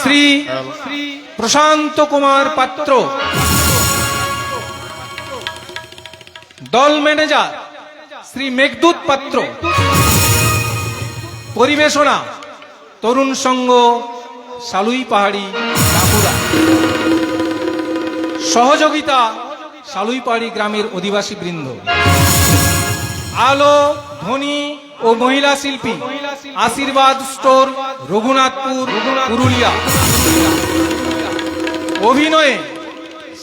শ্রী প্রশান্ত কুমার পাত্র, দল ম্যানেজার শ্রী মেঘদূত পাত্র, পরিবেশনা তরুণ সংঘ সালুই পাহাড়ি বাঁকুড়া, সহযোগিতা সালুই পাহাড়ি গ্রামের অধিবাসী বৃন্দ, আলো ধ্বনি ও মহিলা শিল্পী আশীর্বাদ স্টোর রঘুনাথপুর পুরুলিয়া, অভিনয়ে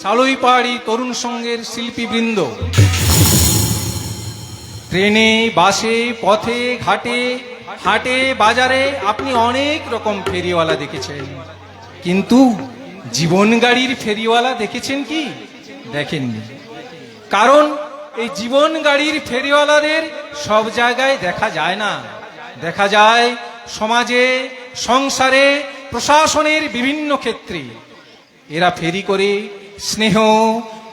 সালুই পাহাড়ি তরুণ সংঘের শিল্পীবৃন্দ। ট্রেনে, বাসে, পথে, ঘাটে, হাটে, বাজারে আপনি অনেক রকম ফেরিওয়ালা দেখেছেন, কিন্তু জীবন গাড়ির ফেরিওয়ালা দেখেছেন কি? দেখেননি। কারণ এই জীবন গাড়ির ফেরিওয়ালাদের সব জায়গায় দেখা যায় না। দেখা যায় সমাজে, সংসারে, প্রশাসনের বিভিন্ন ক্ষেত্রে। এরা ফেরি করে স্নেহ,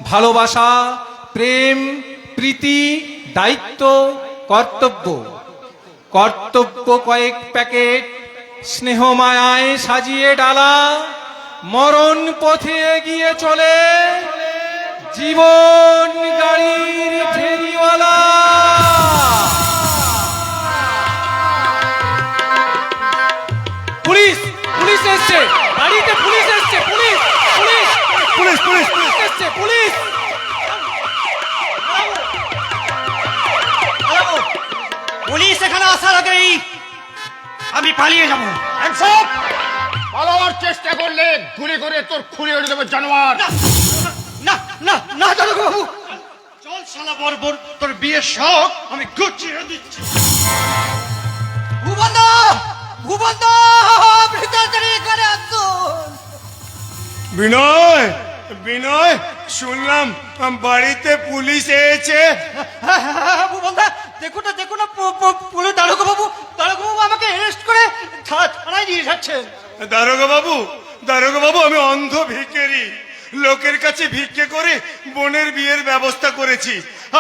ভালোবাসা, প্রেম, প্রীতি, দায়িত্ব, কর্তব্য কয়েক প্যাকেট স্নেহ মায়ায় সাজিয়ে ডালা মরণ পথে এগিয়ে চলে জীবন গাড়ির ফেরিওয়ালা। পুলিশ পুলিশ এসছে, গাড়িতে পুলিশ এসছে, police police police police police এসছে, পুলিশ। পুলিশ এখানে আসার আগেই আমি পালিয়ে যাব। পালানোর চেষ্টা করলে গুলি করে তোর খুলে উঠে দেবে জানোয়ার। না না না দারোগাবু, চল শালা বর্বর, তোর বিয়ের শখ আমি গুছিয়ে দিচ্ছি। ভুবনদা, ভুবনদা, ভিতরে করে আসুন। বিনয়, বিনয়, শুনলাম বাড়িতে পুলিশ এসেছে। ভুবনদা, দেখুন না দেখুন না, পুলিশ দারোগাবু, দারোগাবু আমাকে অ্যারেস্ট করে থানায় নিয়ে যাচ্ছেন। দারোগা বাবু, দারোগা বাবু, আমি অন্ধ ভিখারি, লোকের কাছে ভিক্ষে করে বোনের বিয়ের ব্যবস্থা করেছি।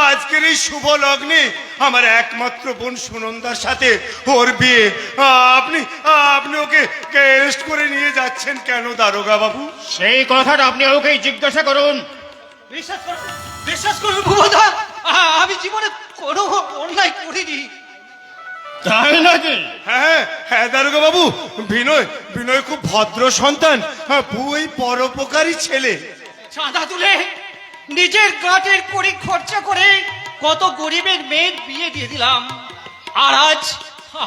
আজকের এই শুভ লগ্নে আমার একমাত্র বোন সুনন্দার সাথে ওর বিয়ে। আপনি আপনি ওকে অ্যারেস্ট করে নিয়ে যাচ্ছেন কেন দারোগা বাবু? সেই কথাটা আপনি ওকে জিজ্ঞাসা করুন। বিশ্বাস করুন ভুবনদা, আমি জীবনে কোনো অন্যায় করিনি। তাই নাকি? হ্যাঁ হ্যাঁ দারোগা বাবু, বিনয় বিনয় খুব ভদ্র সন্তান, খুবই পরোপকারী ছেলে। চাঁদা তুলে নিজের গাঁটের করি খরচা করে কত গরিবের মেয়ের বিয়ে দিয়ে দিলাম, আর আজ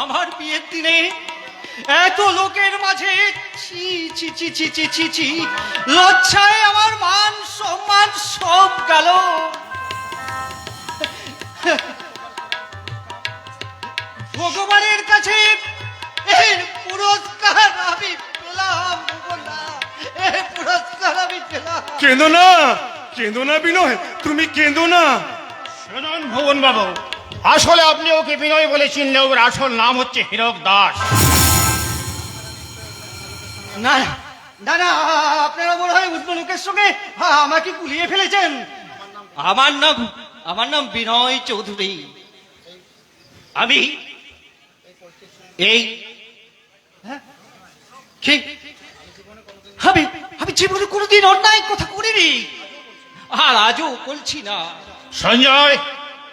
আমার বিয়ের দিনে এত লোকের মাঝে ছি ছি ছি ছি ছি ছি ছি, লজ্জায় আমার মান সম্মান সব গেল। ভগবানের কাছে এর পুরস্কার আমি পেলাম, এর পুরস্কার আমি পেলাম। কেঁদো না, কেঁদো না বিনয়, তুমি কেঁদো না। শুনুন ভুবন বাবু, আসলে আপনি ওকে বিনয় বলে চিনলে ওর আসল নাম হচ্ছে হীরক দাস। না না না, আপনারা মনে হয় উদ্মলোকের সঙ্গে আমাকে গুলিয়ে ফেলেছেন। আমার নাম বিনয় চৌধুরী। আমি এই আমি জীবনে কোনোদিন অন্যায় কথা করিনি, আর আজও বলছি না। সঞ্জয়,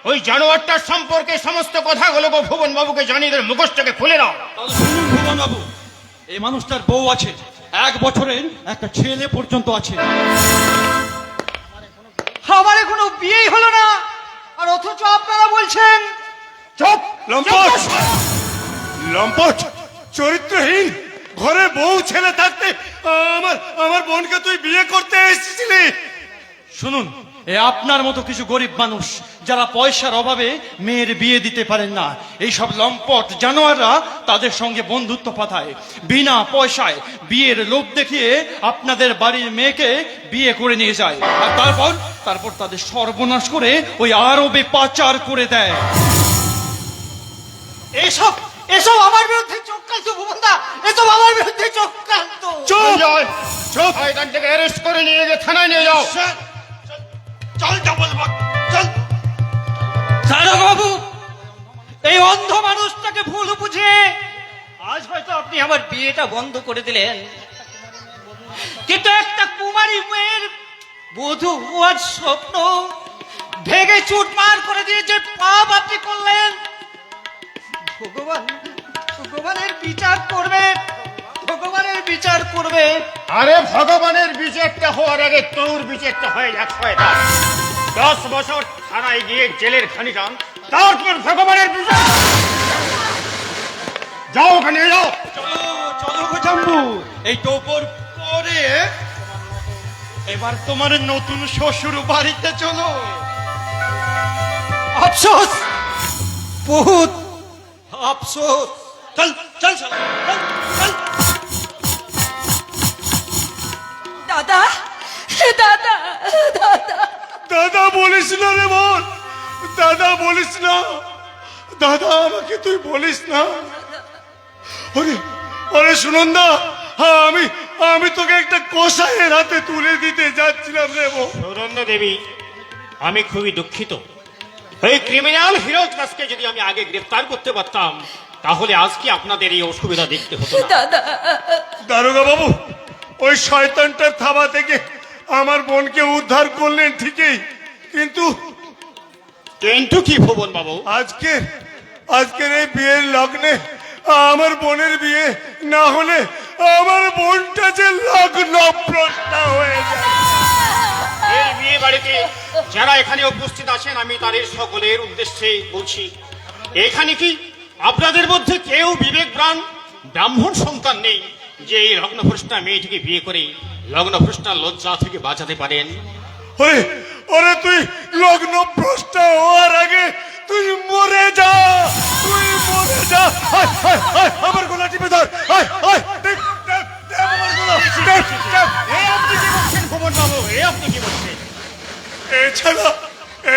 ওই জানোয়ারটার সম্পর্কে সমস্ত কথাগুলো ভুবন বাবুকে জানিয়ে দেবে, মুখোশটাকে খুলে দাও। শুনুন ভুবন বাবু, এই মানুষটার বউ আছে, 1 বছরের একটা ছেলে পর্যন্ত আছে। আমার এখনো বিয়েই হলো না, আর অথচ আপনারা বলছেন। চুপ, লম্পট, লম্পট, চরিত্রহীন। ঘরে বউ ছেলে থাকতে আমার আমার বোনকে তুই বিয়ে করতে এসেছিলি? শুনুন, এ আপনার মতো কিছু গরিব মানুষ যারা পয়সার অভাবে মেয়ের বিয়ে দিতে পারেন না, এইসব লম্পট জানোয়াররা তাদের সঙ্গে বন্ধুত্ব পাঠায়, বিনা পয়সায় বিয়ের লোভ দেখিয়ে আপনাদের বাড়ির মেয়েকে বিয়ে করে নিয়ে যায়, আর তারপর তাদের সর্বনাশ করে ওই আরবে পাচার করে দেয়। এসব এসব আমার বিরুদ্ধে চক্রান্ত ভুবনদা, এসব আমার বিরুদ্ধে চক্রান্ত। সঞ্জয়, চুপ, এখান থেকে অ্যারেস্ট করে নিয়ে গিয়ে থানায় নিয়ে যাও। চল জবলবাগ, চল। দারোগাবু, এই অন্ধ মানুষটাকে ভুল বুঝে আজ হয়তো আপনি আমার বিয়েটা বন্ধ করে দিলেন, কিন্তু একটা কুমারী মেয়ের বধূ হওয়ার স্বপ্ন ভেঙে চুরমার করে দিয়ে যে পাপ আপনি করলেন, ভগবান ভগবানের বিচার করবে, ভগবানের বিচার করবে। আরে ভগবানের বিচারটা হওয়ার আগে তোর বিচারটা হয়ে যাক শয়তান। 10 বছর থানায় গিয়ে জেলের খানি টান, তারপর ভগবানের বিচার। যাও ওখানে যাও। চলো চলো গো জাম্বু, এই টোপর পরে এবার তোমার নতুন শ্বশুর বাড়িতে চলো। আফসোস, বহুত আফসোস। চল চল চল চল, চল। দাদা দাদা দাদা দাদা বলিস না রে বোন, দাদা বলিস না, দাদা আমাকে তুই বলিস না। ওরে ওরে সুনন্দা, আমি আমি তোকে একটা কষায়ের হাতে তুলে দিতে যাচ্ছিলাম রে বোন। সুনন্দা দেবী, আমি খুবই দুঃখিত। এই ক্রিমিনাল ফিরোজ দাসকে যদি আমি আগে গ্রেফতার করতে পারতাম, তাহলে আজকে আপনাদের এই অসুবিধা দেখতে হতো না। দাদা দারোগা বাবু, ওই শয়তানটার থাবা থেকে আমার বোনকে উদ্ধার করলেন ঠিকই, কিন্তু কিন্তু কি ভুবন বাবু? আজকের এই বিয়ের লগ্নে আমার বোনের বিয়ে না হলে আমার বোনটা যে লগ্ন প্রশ্ন হয়ে যায়। এই বিয়ে বাড়িতে যারা এখানে উপস্থিত আছেন, আমি তাদের সকলের উদ্দেশ্যে বলছি, এখানে কি আপনাদের মধ্যে কেউ বিবেকপ্রাণ ব্রাহ্মণ সন্তান নেই যে এই লগ্নভ্রষ্টা মেয়েটিকে বিয়ে করে লগ্নভ্রষ্টা লজ্জা থেকে বাঁচাতে পারেন? ওরে ওরে, তুই লগ্ন প্রশ্ন হওয়ার আগে তুই মরে যা, তুই মরে যা। আয়, আয়, আয়, আমার গলা টিপে ধর। আয়, আয়, টিপ, টিপ, টিপ আমার গলা, টিপ, টিপ। এই আপনি কি বলছেন ভুবন বাবু? এই আপনি কি বলছেন?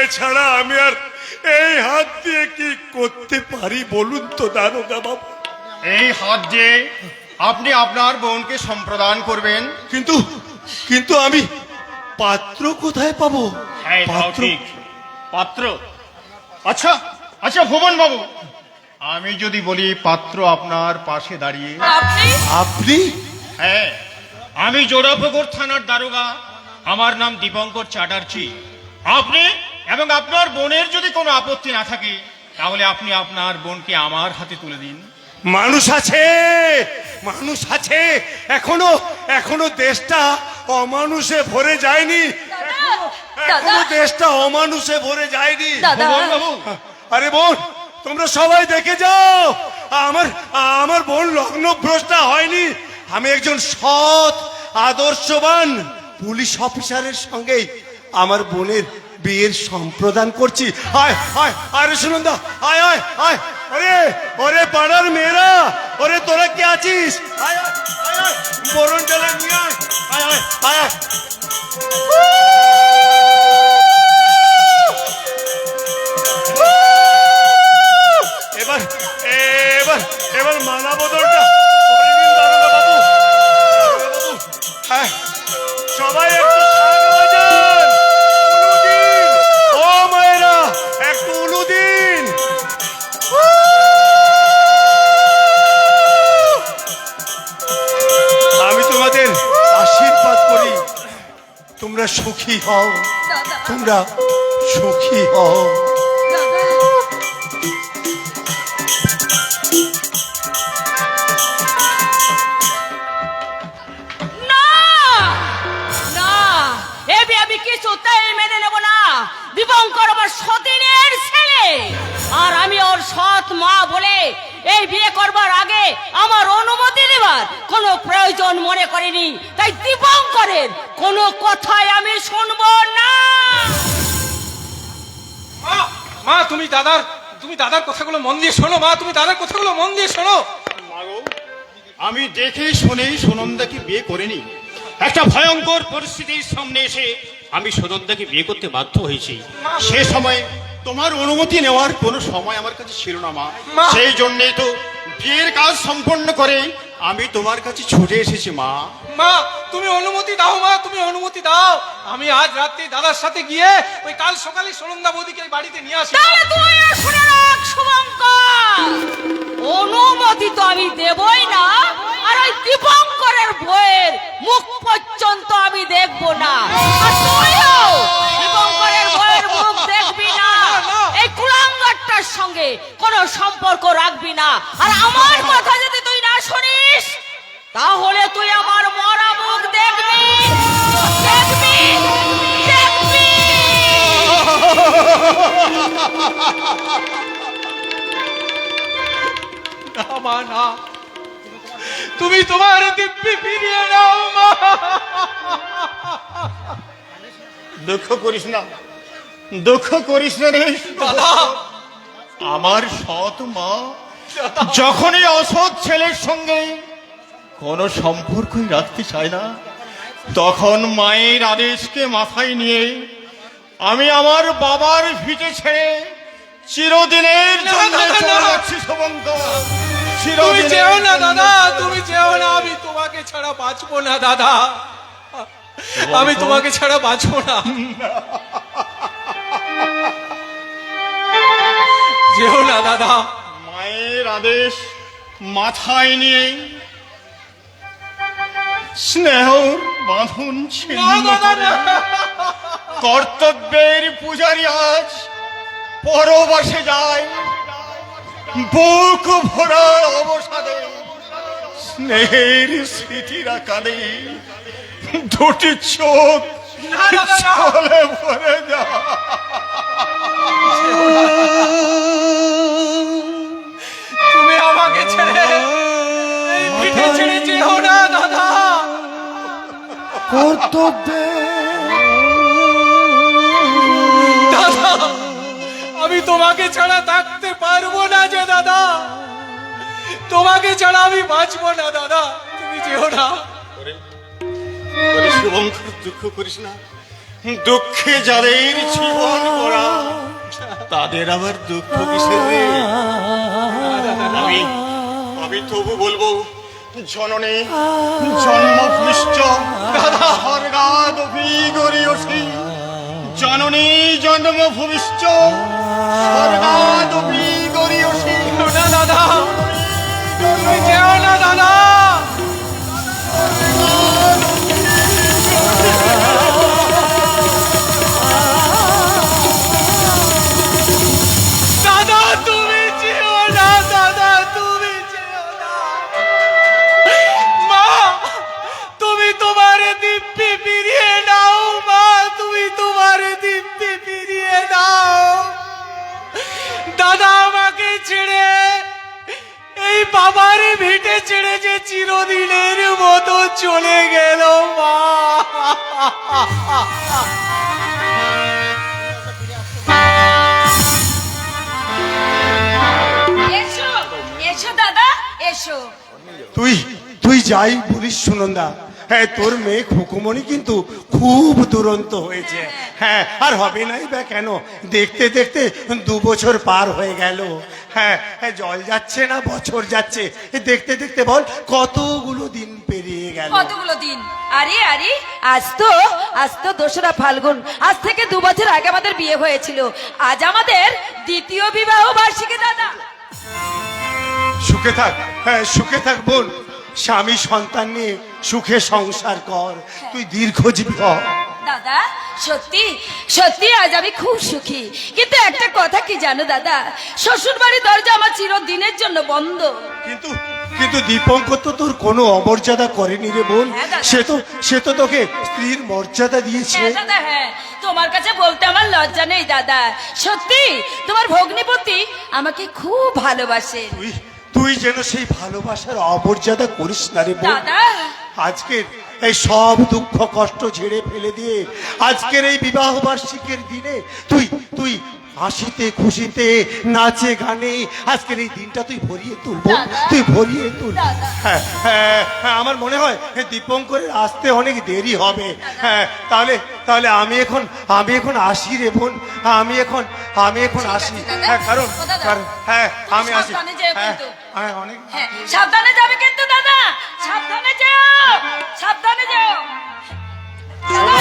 এছাড়া আমি আর এই হাত দিয়ে কি করতে পারি বলুন তো দারোগা বাবু? এই হাত দিয়ে আপনি আপনার বোনকে সম্প্রদান করবেন। কিন্তু কিন্তু আমি পাত্র কোথায় পাবো? হ্যাঁ, তাও পাত্র? ঠিক। পাত্র? আচ্ছা আচ্ছা ভুবন বাবু, আমি যদি বলি পাত্র আপনার পাশে দাঁড়িয়ে। আপনি আপনি? হ্যাঁ, আমি জোড়াপুকুর থানার দারোগা, আমার নাম দীপঙ্কর চ্যাটার্জি। আপনি এবং আপনার বোনের যদি কোনো আপত্তি না থাকে, তাহলে আপনি আপনার বোনকে আমার হাতে তুলে দিন। মানুষ আছে, মানুষ আছে, এখনো এখনো দেশটা অমানুষে ভরে যায়নি, এখনো দেশটা অমানুষে ভরে যায়নি। দাদা। ভুবন বাবু, আরে বোন, তোমরা সবাই দেখে যাও, আমার বোন লগ্নভ্রষ্টা হয়নি। আমি একজন সৎ আদর্শবান পুলিশ অফিসারের সঙ্গে আমার বোনের বিয়ের সম্প্রদান করছি। আয় আয়, আরে সুনন্দা, আয় আয় আয়। ওরে ওরে পাড়ার মেয়েরা, ওরে তোরা কি আছিস? আয় আয় আয় আয়, বরণ ডালা নিয়ে আয়। আয় আয় আয় আয়। এবার এবার এবার মানা বদলটা করে নিন দারোগা বাবু। দারোগা বাবু, হ্যাঁ, সবাই একটু শাঁখ বাজান, উলু দিন। ও মায়েরা, একটু উলু দিন। আমি তোমাদের আশীর্বাদ করি, তোমরা সুখী হও, দাদা তোমরা সুখী হও। দাদা না না, এ বিয়ে আমি কিছুতেই মেনে নেব না। দীপঙ্কর আমার সতীনের ছেলে, আর আমি ওর সৎ মা বলে এই বিয়ে করবার আগে আমার অনুমতি নেবার কোনো প্রয়োজন মনে করিনি। তাই দীপঙ্করের কোনো কথাই আমি শুনবো না। মা, মা, তুমি দাদার কথাগুলো মন দিয়ে শোনো। মা, তুমি দাদার কথাগুলো মন দিয়ে শোনো। মাগো, আমি দেখে শুনেই সুনন্দাকে বিয়ে করিনি। একটা ভয়ঙ্কর পরিস্থিতির সামনে এসে আমি সুনন্দাকে বিয়ে করতে বাধ্য হয়েছি। সে সময় তোমার অনুমতি নেওয়ার কোনো সময় আমার কাছে ছিল না মা। মা! সেই জন্যই তো বিয়ের কাজ সম্পন্ন করে আমি তোমার কাছে ছুটে এসেছি মা। মা, তুমি অনুমতি দাও। মা, তুমি অনুমতি দাও। আমি আজ রাত্রে দাদার সাথে গিয়ে ওই কাল সকালে সুনন্দা বৌদিকে এই বাড়িতে নিয়ে আসি। তাহলে তুইও শুনে রাখ শুভঙ্কর, অনুমতি তো আমি দেবই না, আর ওই দীপঙ্করের বইয়ের মুখ পর্যন্ত আমি দেখবো না। আর তুইও দীপঙ্করের বউয়ের মুখ দেখবি না। এই কুলাঙ্গারটার সঙ্গে কোনো সম্পর্ক রাখবি না। আর আমার কথা যদি তুই না শুনিস তাহলে তুই আমার মরা মুখ দেখবি, দেখবি, দেখবি। না মা না, তুমি তোমার দিব্যি ফিরিয়ে নাও মা। দুঃখ করিস না, দুঃখ করিস না রে। দাদা, আমার সৎ মা যখনই অসৎ ছেলের সঙ্গে কোনো সম্পর্কই রাখতে চায় না, তখন মায়ের আদেশকে মাথায় নিয়ে আমি আমার বাবার ভিটে ছেড়ে চিরদিনের জন্য না, না, না, চলে না। যাচ্ছি শুভঙ্কর। তুমি চিরদিনের যেও না জন্য। দাদা, তুমি যেও না। আমি তোমাকে ছাড়া বাঁচবো না দাদা, আমি তোমাকে ছাড়া বাঁচবো না। যেও না দাদা। মায়ের আদেশ মাথায় নিয়ে স্নেহর বাঁধন না ছিন্ন দাদা, করে না। কর্তব্যের পূজারি আজ পরবাসে যায়, বুক ভরা অবসাদে স্নেহের স্মৃতিরা কাঁদে, দুটি চোখ না, দাদা, না। চলে ভরে যায়। তুমি আমাকে ছেড়ে এই ভিটে ছেড়ে যেও না দাদা। দাদা, আমি তোমাকে ছাড়া থাকতে পারবো না যে দাদা, তোমাকে ছাড়া আমি বাঁচবো না দাদা, তুমি যেও না। ওরে শুভঙ্কর, দুঃখ করিস না। দুঃখে যাদের জীবন করা তাদের আবার দুঃখ কিসের রে? আমি তবু বলবো, জননী জন্মভূমিশ্চ স্বর্গাদপি গরীয়সী, জননী জন্মভূমিশ্চ স্বর্গাদপি গরীয়সী। না দাদা, তুমি যেও না দাদা। দাদা তুমি যেও না, দাদা তুমি যেও না। মা, তুমি তোমার দিব্যি ফিরিয়ে নাও মা, তুমি তোমার দিব্যি ফিরিয়ে নাও। দাদা আমাকে ছেড়ে এই বাবার ভিটে ছেড়ে যে চিরদিনের মতো চলে গেল মা। এসো, এসো দাদা, এসো। তুই তুই যাই বলিস সুনন্দা, হ্যাঁ তোর মেয়ে খুকুমণি কিন্তু খুব দুরন্ত হয়েছে। হ্যাঁ, আর হবে নাই বা কেন, দেখতে দেখতে 2 বছর পার হয়ে গেল। হ্যাঁ হ্যাঁ, জল যাচ্ছে না বছর যাচ্ছে, দেখতে দেখতে বল কতগুলো দিন পেরিয়ে গেল। কতগুলো দিন? আরে আরে, আজ তো 2রা ফাল্গুন। আজ থেকে 2 বছর আগে আমাদের বিয়ে হয়েছিল। আজ আমাদের দ্বিতীয় বিবাহ বার্ষিকী দাদা। সুখে থাক, হ্যাঁ সুখে থাক বোন, স্বামী সন্তান নিয়ে সুখে সংসার কর, তুই দীর্ঘজীবী হ। দাদা সত্যি সত্যি আজ আমি খুব সুখী। কিন্তু একটা কথা কি জানো দাদা, শ্বশুর বাড়ির দরজা আমার চিরদিনের জন্য বন্ধ। কিন্তু কিন্তু দীপঙ্কর তো তোর কোনো অমর্যাদা করেনি রে বোন। হ্যাঁ দাদা। সে তো তোকে স্ত্রীর মর্যাদা দিয়েছে। হ্যাঁ দাদা, হ্যাঁ, তোমার কাছে বলতে আমার লজ্জা নেই দাদা। সত্যি তোমার ভগ্নিপতি আমাকে খুব ভালোবাসে তুই যেন সেই ভালোবাসার অমর্যাদা করিস না রে বোন। দাদা। আজকের এই সব দুঃখ কষ্ট ঝেড়ে ফেলে দিয়ে আজকের এই বিবাহ বার্ষিকীর দিনে তুই তুই হাসিতে খুশিতে নাচে গানে আজকের এই দিনটা তুই ভরিয়ে তুলবো, দাদা। তুই ভরিয়ে তুল। দাদা। হ্যাঁ হ্যাঁ, আমার মনে হয় দীপঙ্করের আসতে অনেক দেরি হবে। হ্যাঁ, তাহলে আমি এখন আসি রে বোন, আমি এখন আসি। দাদা। হ্যাঁ, কারণ ও দাদা। হ্যাঁ আমি আসি। সাবধানে যেও হ্যাঁ কিন্তু। হ্যাঁ, অনেক হ্যাঁ, সাবধানে যাবে কিন্তু দাদা, সাবধানে যেও, সাবধানে যেও দাদা,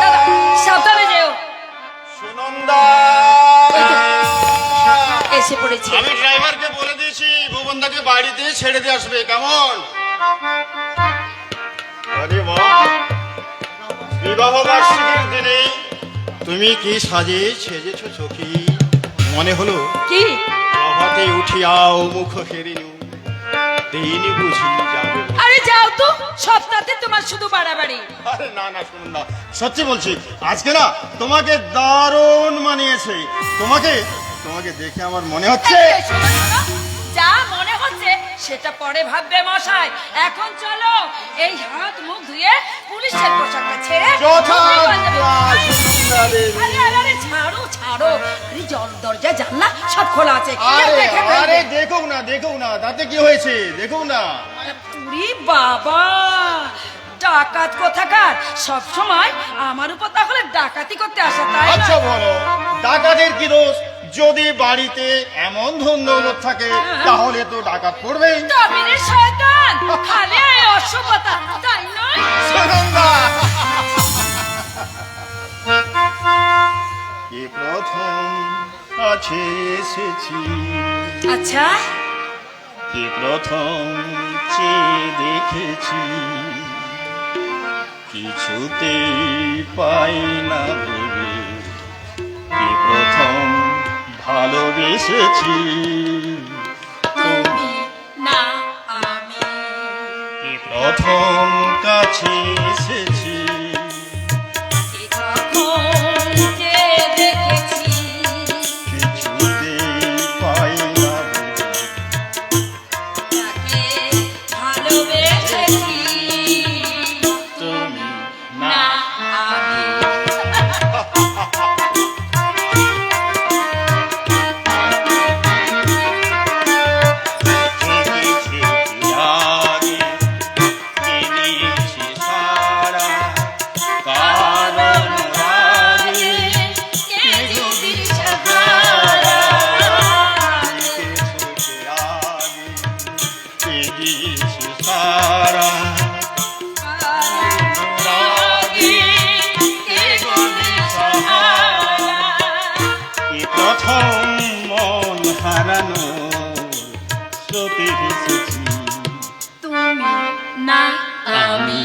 দাদা, সাবধানে যেও। সুনন্দা, এসে পড়েছি। আমি ড্রাইভারকে বলে দিয়েছি ভুবনদাকে বাড়িতে ছেড়ে দিয়ে আসবে, কেমন? আরে মা, বিবাহ বার্ষিকীর দিনে তুমি কি সাজে সেজেছো সখী? মনে হলো কি প্রভাতে উঠিয়াও মুখ ফেরিনু, দিন বুঝি যাবে। আরে যাও তো, সপ্তাহে তোমার শুধু বাড়াবাড়ি। আরে না না, শুনুন না, সত্যি বলছি, আজকে না তোমাকে দারুণ মানিয়েছে। তোমাকে তোমাকে দেখে আমার মনে হচ্ছে। এই, শোনো, শোনো, যা মনে হচ্ছে সেটা পরে ভাববে মশাই। এখন চলো, এই হাত মুখ ধুয়ে পুলিশের পোশাকটা ছেড়ে আরে আরে আরে, ছাড়ো ছাড়ো। আরে দরজা জানলা সব খোলা আছে, কেউ আরে দেখে ফেলবে। আরে দেখো না, দেখো না, তাতে কি হয়েছে, দেখো না। উরি বাবা, ডাকাত কোথাকার, সব সময় আমার উপর তাহলে ডাকাতি করতে আসা, তাই না? আচ্ছা বলো, ডাকাতের কি দোষ? যদি বাড়িতে এমন ধন দৌলত থাকে তাহলে তো ডাকাত পড়বেই। তবে শয়তান, খালি এই অসভ্যতা, তাই নয়? সুনন্দা, কে প্রথম কাছে এসেছি, আচ্ছা, কে প্রথম চেয়ে দেখেছি, কিছুতেই পাই না ভেবে, কে প্রথম ভালোবেসেছি, তুমি না আমি। কে প্রথম কাছে এসেছি, কখন যে দেখেছি, কিছুতেই পাই না ভেবে, তাকে ভালোবেসেছি, তুমি না না। আমি। থেকেছে কি আগে, কে দিয়েছে সারা, কারণ রাগে কে যদি সাহারা, থেকেছে কি আগে, কে দিয়েছে সারা, রাগে কে যদি সাহারা, কি প্রথম মন হারানো স্রোতে ভেসেছি, তুমি না আমি।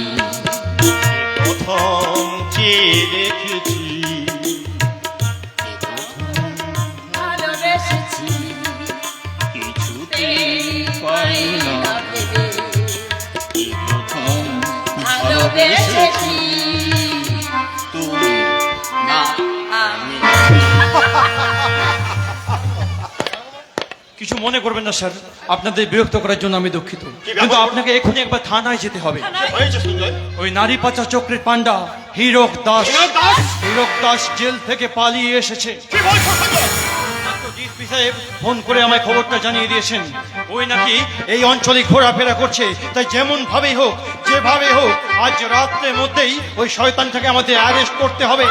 কি প্রথম চেয়ে দেখেছি, কি প্রথম ভালোবেসেছি, কিছুতেই পাই না, ভেবে কি প্রথম ভালোবেসেছি, তুমি না আমি। কিছু মনে করবেন না স্যার, আপনাদের বিরক্ত করার জন্য আমি দুঃখিত, ব্যাপার? কিন্তু আপনাকে এখনই একবার থানায় যেতে হবে। হয়েছে সুন্দর। ওই নারী পাচার চক্রের পান্ডা হীরক দাস, হীরক দাস? হীরক দাস জেল থেকে পালিয়ে এসেছে। কি বলছো সুন্দর? ডিএসপি সাহেব ফোন করে আমায় খবরটা জানিয়ে দিয়েছেন। ওই নাকি এই অঞ্চলে ঘোরাফেরা করছে, তাই যেমন ভাবেই হোক, যেভাবে হোক, আজ রাত্রের মধ্যেই ওই শয়তানটাকে আমাদের অ্যারেস্ট করতে হবে।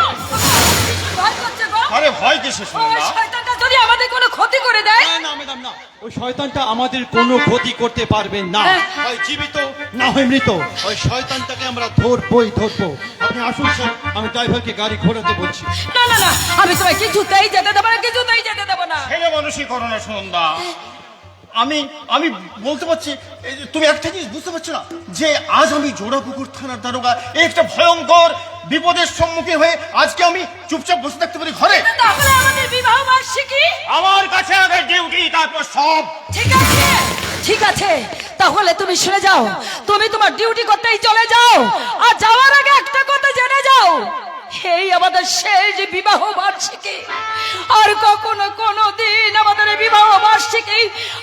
ভয় করছে গো? আরে ভয় কিসে ওই সুন্দর? শয়তানটা যদি আমাদের কোনো ক্ষতি করে দেয়? না না ম্যাডাম, না, ওই শয়তানটা আমাদের কোনো ক্ষতি করতে পারবে না। হয় জীবিত না হয় মৃত, ওই শয়তানটাকে আমরা ধরবই ধরবো। আপনি আসুন স্যার, আমি ড্রাইভারকে গাড়ি ঘোরাতে বলছি। না না না, আমি তোমায় কিছুতেই যেতে দেবো না, কিছুতেই যেতে দেবো না। ছেলে মানুষই করো না সুন্দা। আমি আমি বলতে পারছি, এই যে তুমি একটা জিনিস বুঝতে পারছো না, যে আজ আমি জোড়াপুকুর থানার দারোগা, এই একটা ভয়ঙ্কর বিপদের সম্মুখীন হয়ে আজকে আমি চুপচাপ বসে থাকতে পারি ঘরে? তাহলে আমাদের বিবাহ বার্ষিকী? আমার কাছে আগে ডিউটি, তারপর সব। ঠিক আছে, ঠিক আছে, তাহলে তুমি শুনে যাও, তুমি তোমার ডিউটি করতেই চলে যাও। আর যাওয়ার আগে একটা কথা জেনে যাও, এই আমাদের শেষ বিবাহ বার্ষিকী, আর কখনো কোনো দিন আমাদের এই বিবাহ বার্ষিকী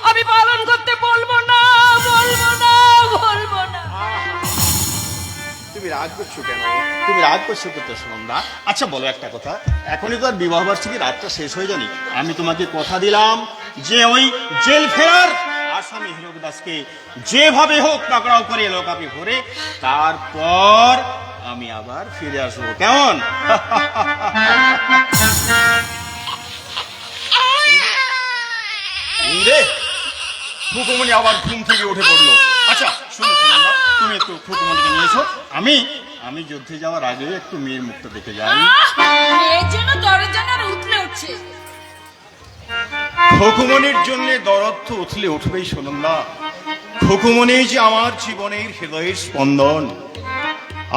আমি পালন করতে বলবো না, বলবো না, বলবো না। তুমি রাগ করছো কেন? তুমি রাগ করছো করতে সুনন্দা? আচ্ছা বলো একটা কথা, এখনই তো আর বিবাহ বার্ষিকী, রাতটা শেষ হয়ে যায়নি। আমি তোমাকে কথা দিলাম যে ওই জেল ফেরার আসামি হীরক দাসকে যেভাবে হোক পাকড়াও করে এলোকাপি ভরে তারপর আমি আবার ফিরে আসবো, কেমন? রে খুকুমনি আবার ঘুম থেকে উঠে পড়লো। আচ্ছা শুনো সুনন্দা, তুমি একটু খুকুমনিকে নিয়ে এসো, আমি যুদ্ধে যাওয়ার আগে একটু মেয়ের মুখটা দেখে যাই। মেয়ের জন্য দরজার উঠলে উঠছে। খুকুমনির জন্য দরদ তো উঠলে উঠবেই সুনন্দা। খুকুমনি যে আমার জীবনের হৃদয়ের স্পন্দন,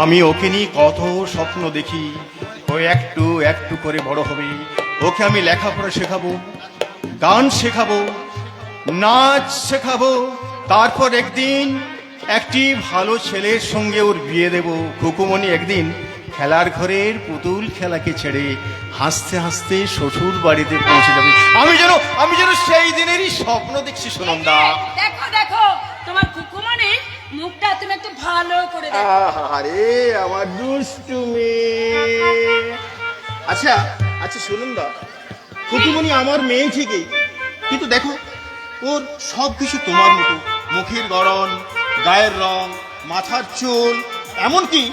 আমি ওকে নিয়ে কত স্বপ্ন দেখি। ও একটু একটু করে বড় হবে, ওকে আমি লেখাপড়া শেখাবো, গান শেখাবো, নাচ শেখাবো, তারপর একদিন একটি ভালো ছেলের সঙ্গে ওর বিয়ে দেব। খুকুমণি একদিন খেলার ঘরের পুতুল খেলাকে ছেড়ে হাসতে হাসতে শ্বশুর বাড়িতে পৌঁছে যাবে। আমি যেন সেই দিনেরই স্বপ্ন দেখছি সুনন্দা। দেখো দেখো তোমার কুকুমনি মুখটা তুমি একটু ভালো করে দেখো। আরে আমার দুষ্টু মেয়ে। আচ্ছা আচ্ছা সুনন্দা, খুকুমণি আমার মেয়ে ঠিকই, কিন্তু দেখো ওর সব কিছু তোমার মতো, মুখের গড়ন, গায়ের রং, মাথার চুল, এমনকি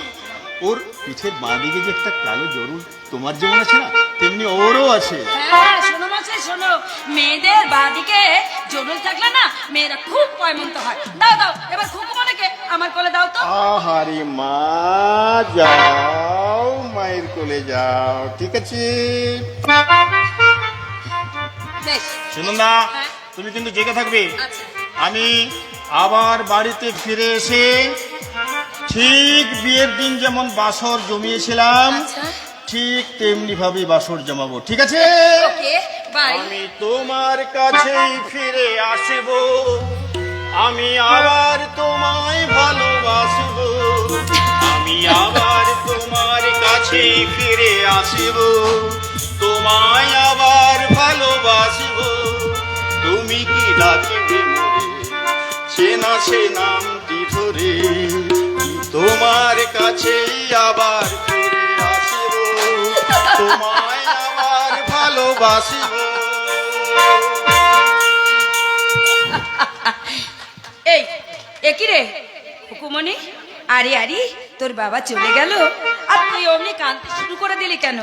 ওর পিঠের বাঁ দিকে যে একটা কালো জরুল তোমার যেমন আছে না, তেমনি ওরও আছে। হ্যাঁ শোনো মাসে শোনো, মেয়েদের বাদিকে জরুল থাকলে না মেয়েরা খুব পয়মন্ত হয়। দাও দাও এবার কুকুমনিকে আমার কোলে দাও তো। আহারে মা, যাও মায়ের কোলে যাও, ঠিক আছে? বেশ সুনন্দা, হ্যাঁ। তুমি কিন্তু জেগে থাকবে। আচ্ছা আমি আবার বাড়িতে ফিরে এসে ঠিক বিয়ের দিন যেমন বাসর জমিয়েছিলাম, আচ্ছা ঠিক তেমনি ভাবে বাসর জমাবো, ঠিক আছে? Okay bye. আমি তোমার কাছেই ফিরে আসব, আমি আবার তোমায় ভালোবাসব, আমি আবার তোমার কাছেই ফিরে আসব, তোমায় আবার ভালোবাসব। তুমি কি ডাকিবে মোরে, চেনা সে নামটি ধরে, তোমার কাছেই আবার ফিরে আসব, তোমায় আবার ভালোবাসব। এই একই রে হুকুমনি, আরে আরে তোর বাবা চলে গেল আর তুই অমনি কাঁদতে শুরু করে দিলি কেন?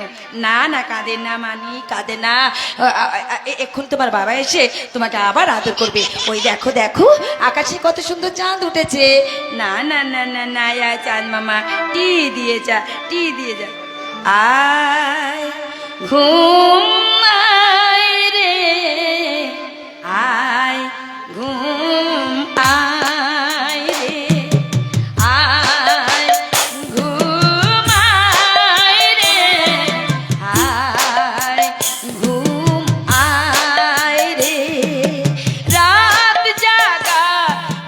না না কাঁদে না মানি, কাঁদে না। এখন তোমার বাবা এসে তোমাকে আবার আদর করবে। ওই দেখো দেখো আকাশে কত সুন্দর চাঁদ উঠেছে। না না না না না চাঁদ মামা টি দিয়ে যা, টি দিয়ে যা। আয় ঘুম আয় রে আয়, ঘুম আয় রে আয়, ঘুম আয় রে আয়, ঘুম আয় রে। রাত জাগা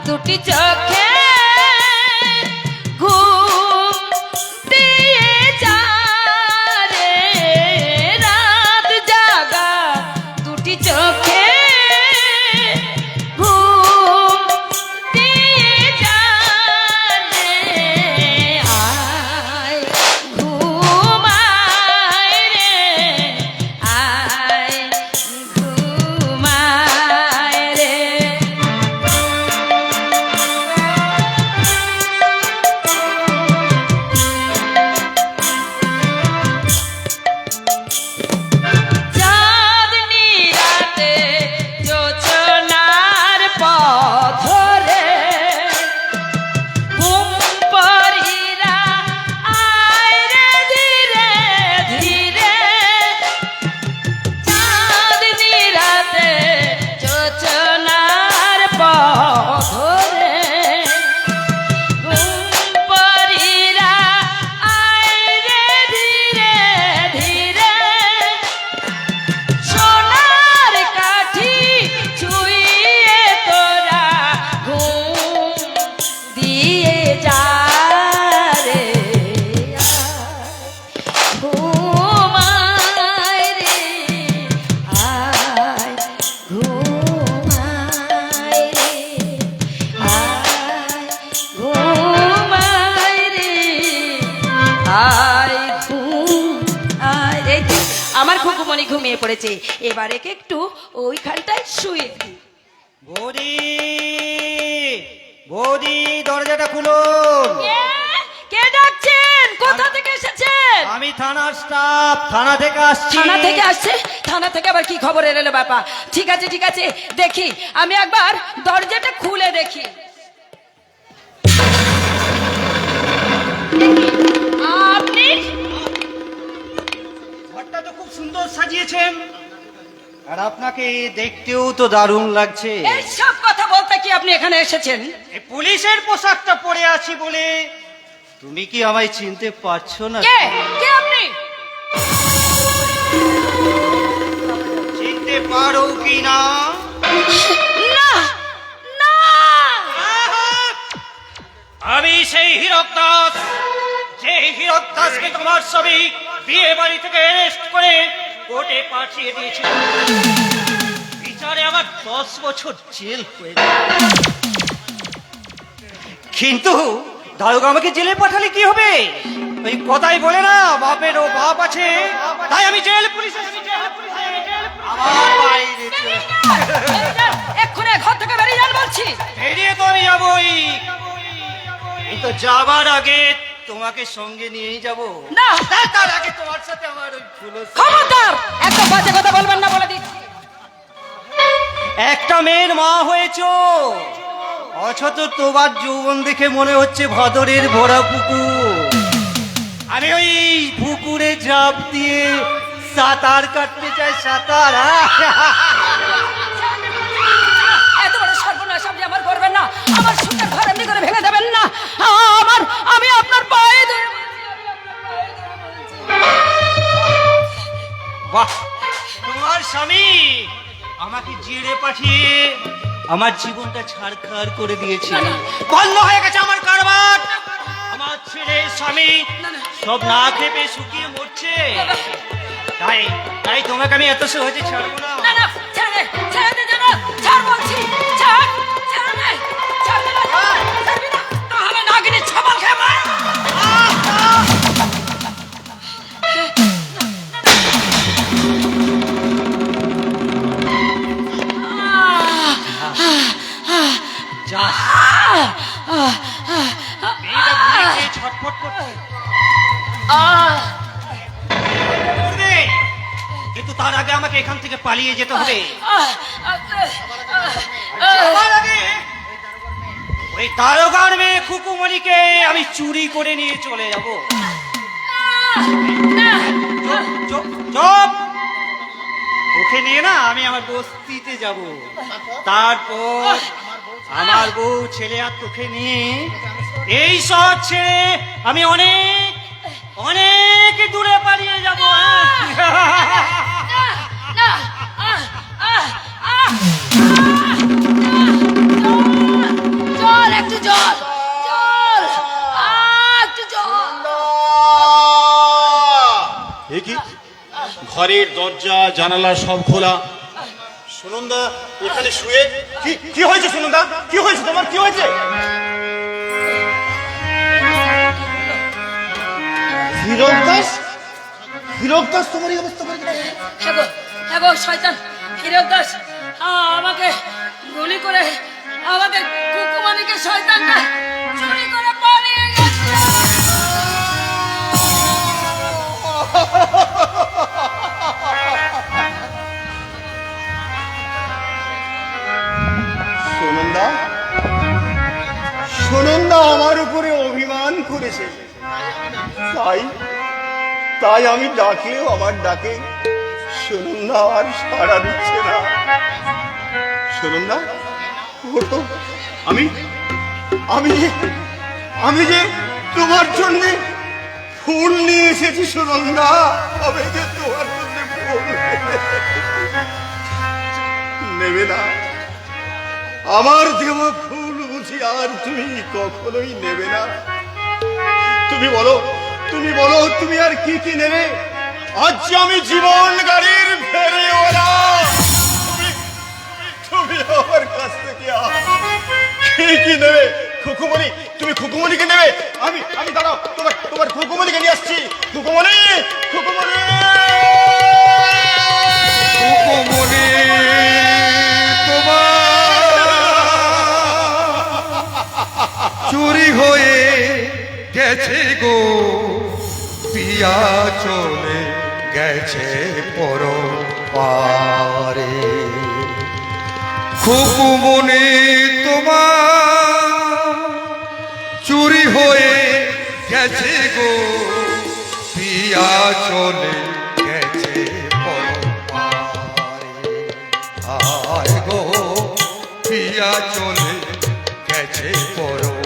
দুটি চোখে ঘুম দিয়ে যা রে, রাত জাগা দুটি চোখে ঘুম দিয়ে যা রে। আয় ঘুম আয় রে আয়, ঘুম আয় রে। চাঁদনি রাতে যোচনার পথ ধরে ঘুম পড়িরা আয় রে ধীরে ধীরে। চাঁদনি রাতে যোচনার পথ ধরে ঘুম পড়িরা আয় রে ধীরে ধীরে। সোনার কাঠি ছুঁয়ে তোরা ঘুম দিয়ে যা রে। ঘুম আয় রে আয়, ঘুম আয় রে আয়, ঘুম আয় রে আয়, ঘুম আয় রে। আমার খুকুমনি ঘুমিয়ে পড়েছে, এবার একে একটু ওইখানটায় শুয়ে দিই। বৌদি, বৌদি দরজাটা খুলুন। কে ডাকছেন? কোথা থেকে এসেছেন? আমি থানার স্টাফ, থানা থেকে আসছি। থানা থেকে আসছে? থানা থেকে আবার কি খবর এলো বাবা? ঠিক আছে ঠিক আছে, দেখি আমি একবার দরজাটা খুলে দেখি। আপনি ঘরটা তো খুব সুন্দর সাজিয়েছেন, আর আপনাকে দেখতেও তো দারুণ লাগছে। এইসব কথা বলতে কি আপনি এখানে এসেছেন? এই পুলিশের পোশাকটা পরে আছি বলে তুমি কি আমায় চিনতে পারছো না? কে কে আপনি? চিনতে পারো কি না? না না, আমি সেই হীরক দাস, যে হীরক দাসকে তোমার ছবি বিয়ে বাড়ি থেকে অ্যারেস্ট করে কোর্টে পাঠিয়ে দিয়েছিল। বিচারে আমার 10 বছর জেল হয়ে গেল। কিন্তু দারোগা আমাকে জেলে পাঠালে কি হবে? ওই কথাই বলে না, বাপেরও বাপ আছে। তাই আমি জেল পুলিশ আমার বাইরে চলে এক্ষুনি ঘর থেকে বেরিয়ে যান বলছি। বেরিয়ে তো আমি যাবই, কিন্তু যাবার আগে তোমাকে সঙ্গে নিয়েই যাব। না। তার আগে তোমার সাথে আমার ওই ফুল। খবরদার, একটা বাজে কথা বলবেন না বলে দিচ্ছি। একটা মেয়ের মা হয়েছো, অথচ তোমার যৌবন দেখে মনে হচ্ছে ভাদরের ভরা পুকুর। আমি ওই পুকুরে ঝাঁপ দিয়ে সাঁতার কাটতে চাই, সাঁতার। এত বড় সর্বনাশ আপনি আমার করবেন না। আমার সুন্দর ঘর এমনি করে ভেঙে দেবেন না। আমি আপনার পায়ে ধরে বাহ, তোমার স্বামী আমাকে জেলে পাঠিয়ে আমার জীবনটা ছাড়খাড় করে দিয়েছে। বন্ধ হয়ে গেছে আমার কারবার। আমার ছেলে স্বামী সব না খেপে শুকিয়ে মরছে। তাই তাই তোমাকে আমি এত সহজে ছাড়বো না। না না, ছেড়ে দে, ছেড়ে দে জানো, ছাড় বলছি, ছাড়, ছেড়ে দে, ছাড় দে না, ছাড়বি না, তাহলে নাগিনী ছাপাল খেয়ে মার। যা মেয়েটা বুড়ি খেয়ে ছটফট করছে। করবে, কিন্তু তার আগে আমাকে এখান থেকে পালিয়ে যেতে হবে। যাওয়ার আগে ওই দারোগার মেয়ে খুকুমণিকে আমি চুরি করে নিয়ে চলে যাব। চুপ, চুপ। ওকে নিয়ে না আমি আমার বস্তিতে যাব। তারপর আমার বউ ছেলে আর তোকে নিয়ে এই শহর ছেড়ে আমি অনেক অনেক দূরে পালিয়ে যাব। জল, একটু জল, জল, একটু জল। এ কি, ঘরের দরজা জানালা সব খোলা, সুনন্দা এখানে শুয়ে। কি হয়েছে সুনন্দা? কি হয়েছে তোমার? কি হয়েছে? হীরক দাস, হীরক দাস তোমার এই অবস্থা করে? হ্যাঁ গো শয়তান হীরক দাস আমাকে গুলি করে আমাদের কুকুমানিকে শয়তানটা চুরি করে পালিয়ে গেছে। সুনন্দা, সুনন্দা আমার উপরে অভিমান করেছে, তাই তাই আমি ডাকলেও আমার ডাকে সুনন্দা আর সাড়া দিচ্ছে না। সুনন্দা, ওঠো। আমি আমি যে আমি যে তোমার জন্য ফুল নিয়ে এসেছি সুনন্দা। আমি যে তোমার জন্য ফুল নেবে না? আমার দেব ফুল বুঝি আর তুমি কখনোই নেবে না? তুমি বলো, তুমি বলো, তুমি আর কি কি নেবে? আজ যে আমি জীবন গাড়ির ফেরে ওরা, তুমি আমার কাছ থেকে কি কি নেবে? খুকুমণি, তুমি খুকুমণিকে নেবে? আমি আমি দাঁড়াও, তোমার খুকুমণিকে নিয়ে আসছি। খুকুমণি, খুকুমণি, খুকুমণি, চুরি হয়ে গেছে গো, পিয়া চলে গেছে পরপারে। খুকুমণি তোমার চুরি হয়ে গেছে গো, পিয়া চলে গেছে পরপারে। আয় গো, পিয়া চলে গেছে পরপারে।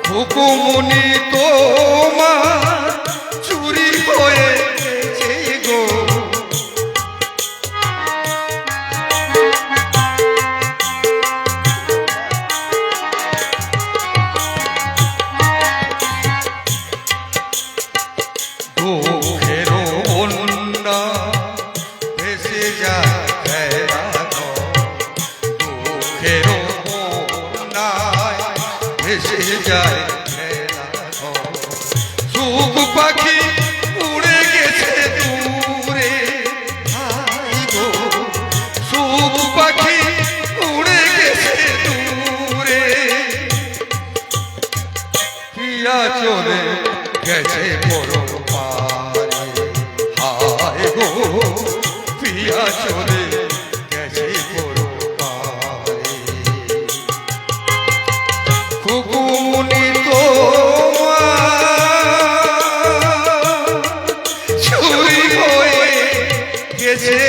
হুকুমনি তোমার চুরি হয়েছে গো। দুঃখের বন্যা ভেসে যায় ভেলা ঘর, দুঃখের বন্যায় ভেসে যায় ভেলা ঘর। সুখ পাখি উড়ে গেছে দূরে, হাই গো সুখ পাখি উড়ে গেছে দূরে, পিয়া চলে গেছে বড় পারে, হায় গো পিয়া চলে গেছে বড় পারে। খুকুনি তোমার চুরি হয়ে গেছে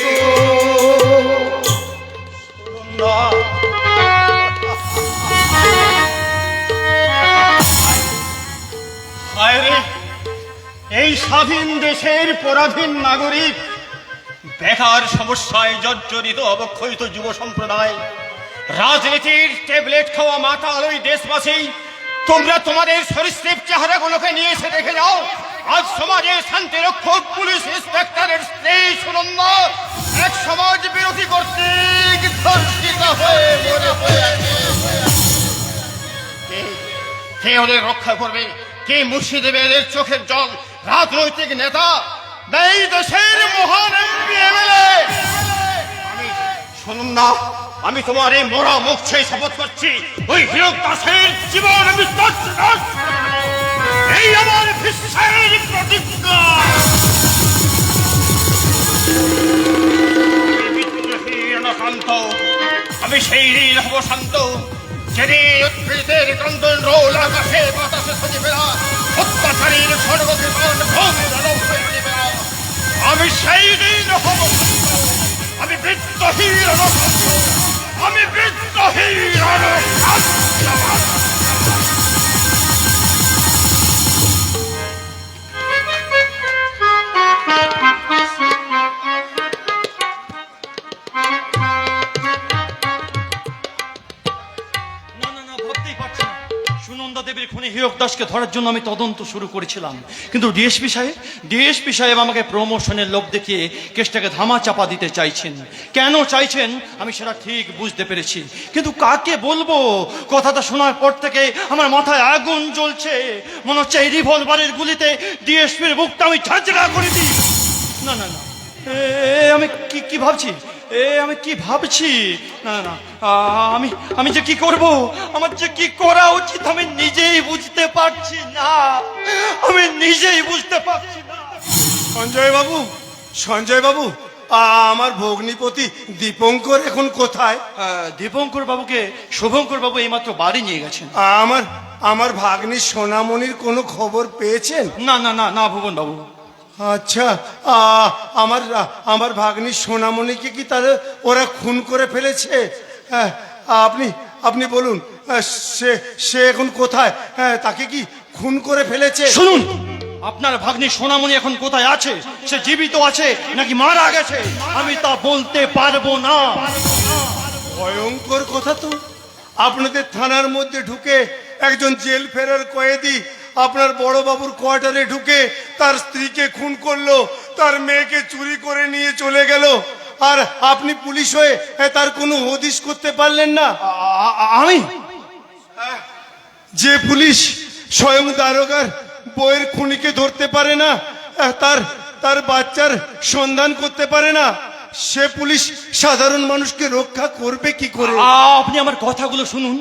গো। হায় রে, এই স্বাধীন দেশের পরাধীন নাগরিক, বেকার সমস্যায় জর্জরিত অবক্ষয়িত যুব সম্প্রদায়, রাজনীতির ট্যাবলেট খাওয়া মাতাল ওই দেশবাসী, তোমরা তোমাদের সরীসৃপ চেহারাগুলোকে নিয়ে এসে দেখে যাও। আজ সমাজের শান্তি রক্ষক পুলিশ ইন্সপেক্টরের স্ত্রী সুনন্দা এক সমাজ বিরোধী কর্তৃক ধর্ষিত হয়ে মরে কে ওদের রক্ষা করবে? কে মুছে দেবে এদের চোখের জল? রাজনৈতিক নেতা, এই দেশের মহান এমপি এমএলএ? আমি শুনুন না, আমি তোমার এই মরা মুখ ছুঁয়ে শপথ করছি, ওই হীরক দাসের জীবন আমি ধ্বংস করব। এই আমার বিশ্বাসের প্রতিজ্ঞা। শান্ত, আমি সেই ঋণ হব শান্ত, যেদিন উদ্ভিদের ক্রন্দন রোল আকাশে বাতাসে সজিবে না, অত্যাচারীর সর্বকৃপণ ভূমি দানব হয়ে যাবে না। আমি সেই দিন হব শান্ত, আমি বৃত্তহীন রণশান্ত, আমি বৃত্তহীন রণশান্ত। সুনন্দা দেবীর খুনি হীরক দাসকে ধরার জন্য আমি তদন্ত শুরু করেছিলাম, কিন্তু ডিএসপি সাহেব আমাকে প্রমোশনের লোভ দেখিয়ে কেসটাকে ধামা চাপা দিতে চাইছেন। কেন চাইছেন আমি সেটা ঠিক বুঝতে পেরেছি, কিন্তু কাকে বলবো? কথাটা শোনার পর থেকে আমার মাথায় আগুন জ্বলছে, মনে হচ্ছে এই রিভলভারের গুলিতে ডিএসপির বুকটা আমি ঝাঁঝরা করে দিই। না না না, আমি কি ভাবছি? আমি কি ভাবছি? না না, আমি যে কি করব, আমার যে কি করা উচিত আমি নিজেই বুঝতে পারছি না, আমি নিজেই বুঝতে পারছি না। সঞ্জয় বাবু, আমার ভগ্নিপতি দীপঙ্কর এখন কোথায়? দীপঙ্কর বাবুকে শুভঙ্কর বাবু এইমাত্র বাড়ি নিয়ে গেছেন। আমার ভাগ্নি সোনামণির কোনো খবর পেয়েছেন? না না না না ভুবন বাবু। আচ্ছা, আমার ভাগ্নি সোনামণিকে কি তাহলে ওরা খুন করে ফেলেছে? আপনি বলুন, সে এখন কোথায়? তাকে কি খুন করে ফেলেছে? শুনুন, আপনার ভাগ্নি সোনামণি এখন কোথায় আছে? সে জীবিত আছে নাকি মারা গেছে আমি তা বলতে পারবো না। ভয়ঙ্কর কথা তো। আপনাদের থানার মধ্যে ঢুকে একজন জেল ফেরার কয়েদি আপনার বড় বাবুর কোয়ার্টারে ঢুকে তার স্ত্রীকে খুন করলো, তার মেয়েকে চুরি করে নিয়ে চলে গেল, আর আপনি পুলিশ হয়ে তার কোনো হদিশ করতে পারলেন না। আমি যে পুলিশ স্বয়ং দারোগার বইয়ের খুনিকে ধরতে পারে না, তার বাচ্চার সন্ধান করতে পারে না, সে পুলিশ সাধারণ মানুষকে রক্ষা করবে কি করে? আপনি আমার কথাগুলো শুনুন।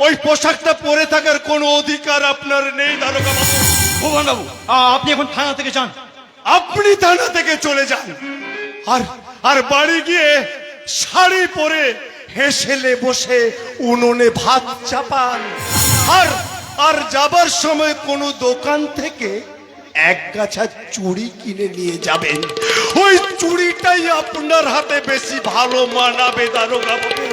ওই পোশাকটা পরে থাকার কোনো অধিকার আপনার নেই দারোগা বাবু। ভুবন বাবু, আপনি এখন থানা থেকে যান। আপনি থানা থেকে চলে যান, আর বাড়ি গিয়ে শাড়ি পরে হেসেলে বসে উনুনে ভাত চাপান, আর যাবার সময় কোনো দোকান থেকে এক গাছা চুড়ি কিনে নিয়ে যাবেন। ওই চুড়িটাই আপনার হাতে বেশি ভালো মানাবে দারোগা বাবু,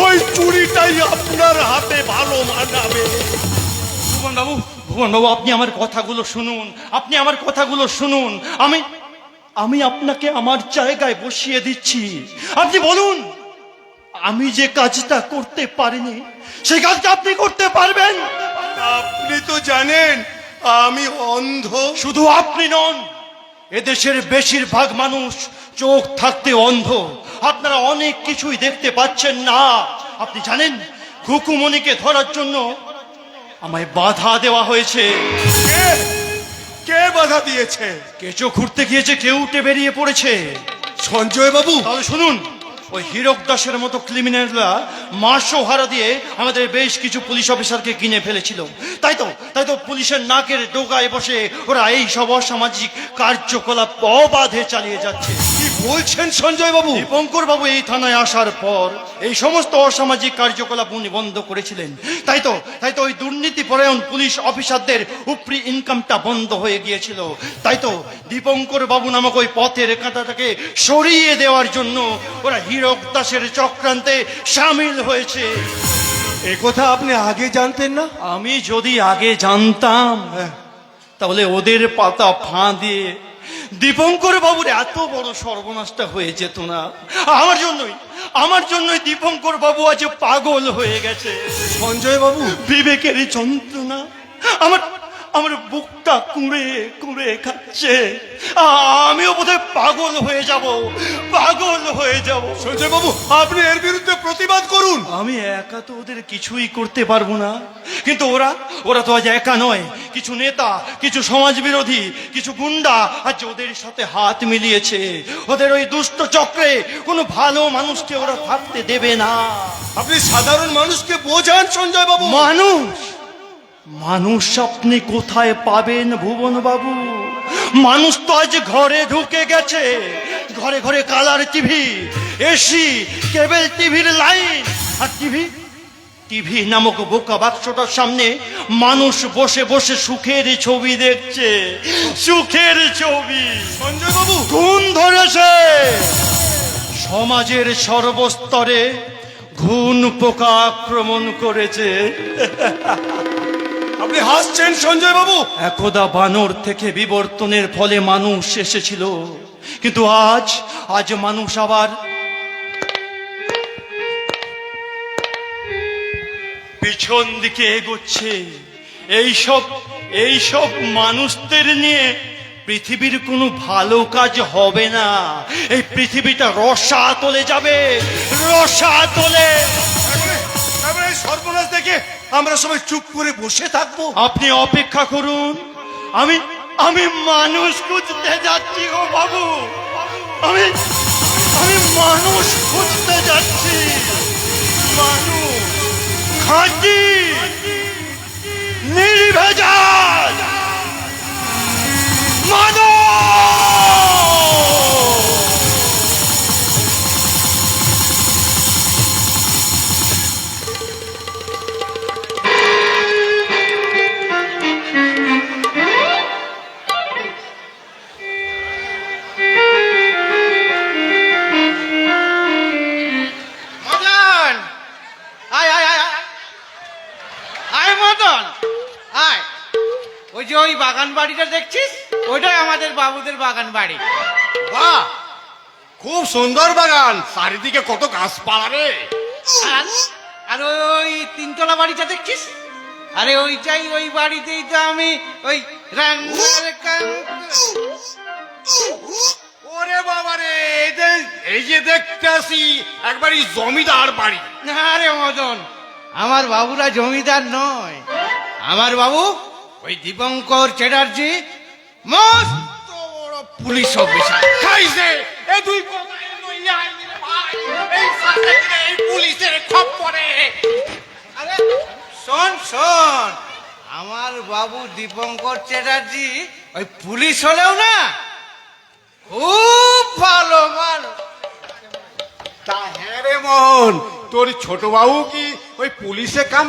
ওই চুড়িটাই আপনার হাতে ভালো মানাবে। ভুবন বাবু, আপনি আমার কথাগুলো শুনুন, আপনি আমার কথাগুলো শুনুন। আমি আপনাকে আমার জায়গায় বসিয়ে দিচ্ছি। আপনি বলুন, আমি যে কাজটা করতে পারিনি সেই কাজটা আপনি করতে পারবেন? আপনি তো জানেন আমি অন্ধ। শুধু আপনি নন, এদেশের বেশিরভাগ মানুষ চোখ থাকতে অন্ধ। আপনারা অনেক কিছুই দেখতে পাচ্ছেন না। আপনি জানেন, খুকুমণিকে ধরার জন্য আমায় বাধা দেওয়া হয়েছে। কে বাধা দিয়েছে? কেঁচো খুঁড়তে গিয়েছে, কেউ উঠে বেরিয়ে পড়েছে। সঞ্জয় বাবু, তাহলে শুনুন, ওই হীরক দাসের মতো ক্রিমিনালরা মাসও হারা দিয়ে আমাদের বেশ কিছু পুলিশ অফিসারকে কিনে ফেলেছিল। তাই তো পুলিশের নাকের ডোকায় বসে ওরা এই সব অসামাজিক কার্যকলাপ অবাধে চালিয়ে যাচ্ছে। কি বলছেন সঞ্জয় বাবু? দীপঙ্কর বাবু এই থানায় আসার পর এই সমস্ত অসামাজিক কার্যকলাপ উনি বন্ধ করেছিলেন। তাই তো ওই দুর্নীতিপরায়ণ পুলিশ অফিসারদের উপরি ইনকামটা বন্ধ হয়ে গিয়েছিল। তাই তো দীপঙ্কর বাবু নামক ওই পথের কাঁটাটাকে সরিয়ে দেওয়ার জন্য ওরা হীরক দাসের চক্রান্তে সামিল হয়েছে। এ কথা আপনি আগে জানতেন না? আমি যদি আগে জানতাম, তাহলে ওদের পাতা ফাঁ দিয়ে দীপঙ্কর বাবুর এত বড় সর্বনাশটা হয়ে যেত না। আমার জন্যই দীপঙ্কর বাবু আজ পাগল হয়ে গেছে। সঞ্জয় বাবু, বিবেকের যন্ত্রণা আমার বুকটা কুঁড়ে কুঁড়ে খাচ্ছে। আমিও বোধহয় পাগল হয়ে যাব। সঞ্জয় বাবু, আপনি এর বিরুদ্ধে প্রতিবাদ করুন। আমি একা তো ওদের কিছুই করতে পারবো না, কিন্তু ওরা তো আজ একা নয়। কিছু নেতা, কিছু সমাজ বিরোধী, কিছু গুন্ডা আজ ওদের সাথে হাত মিলিয়েছে। ওদের ওই দুষ্ট চক্রে কোনো ভালো মানুষকে ওরা থাকতে দেবে না। আপনি সাধারণ মানুষকে বোঝান সঞ্জয় বাবু। মানুষ আপনি কোথায় পাবেন ভুবন বাবু? মানুষ তো আজ ঘরে ঢুকে গেছে। ঘরে ঘরে কালার টিভি, এসি, কেবল টিভির লাইন। আর টিভি নামক বোকা বাক্সটার সামনে মানুষ বসে বসে সুখের ছবি দেখছে। সুখের ছবি। সঞ্জয় বাবু, ঘুণ ধরেছে। সমাজের সর্বস্তরে ঘুণ পোকা আক্রমণ করেছে। আপনি হাসছেন সঞ্জয় বাবু। একদা বানর থেকে বিবর্তনের ফলে মানুষ এসেছিল, কিন্তু আজ মানুষ আবার পিছন দিকে এগোচ্ছে। এইসব মানুষদের নিয়ে পৃথিবীর কোনো ভালো কাজ হবে না। এই পৃথিবীটা রসাতলে যাবে, রসাতলে। এই সর্বনাশ দেখে আমরা সবাই চুপ করে বসে থাকবো? আপনি অপেক্ষা করুন। আমি মানুষ খুঁজতে যাচ্ছি গো বাবু। আমি মানুষ খুঁজতে যাচ্ছি। মানুষ, খাঁটি, নির্ভেজাল মানুষ। মদন, আয় আয় আয় আয়। আয় মদন, আয়। ওই যে ওই বাগান বাড়িটা দেখছিস, ওইটাই আমাদের বাবুদের বাগান বাড়ি। বাহ, খুব সুন্দর বাগান, চারিদিকে কত গাছপালা রে। আর ওই তিনতলা বাড়িটা দেখছিস, আরে ওইটাই, ওই বাড়িতেই তো আমি ওই রান্নার ওরে বাবা রে, এই যে দেখতে আসি একবারই জমিদার বাড়ি। আরে মদন, আমার বাবুরা জমিদার নয়। আমার বাবু ওই দীপঙ্কর চ্যাটার্জি মস্ত বড় পুলিশ অফিসার। খাইছে এই দুই কথাই লইয়া আইলি রে ভাই, এই সাথে গিয়ে এই পুলিশের খপ্পরে। আরে শোন শোন, আমার বাবু দীপঙ্কর চ্যাটার্জি ওই পুলিশ হলেও না খুব ভালো মানুষ। তা হ্যাঁ রে মোহন, তোর ছোট বাবু কি ওই পুলিশে কাম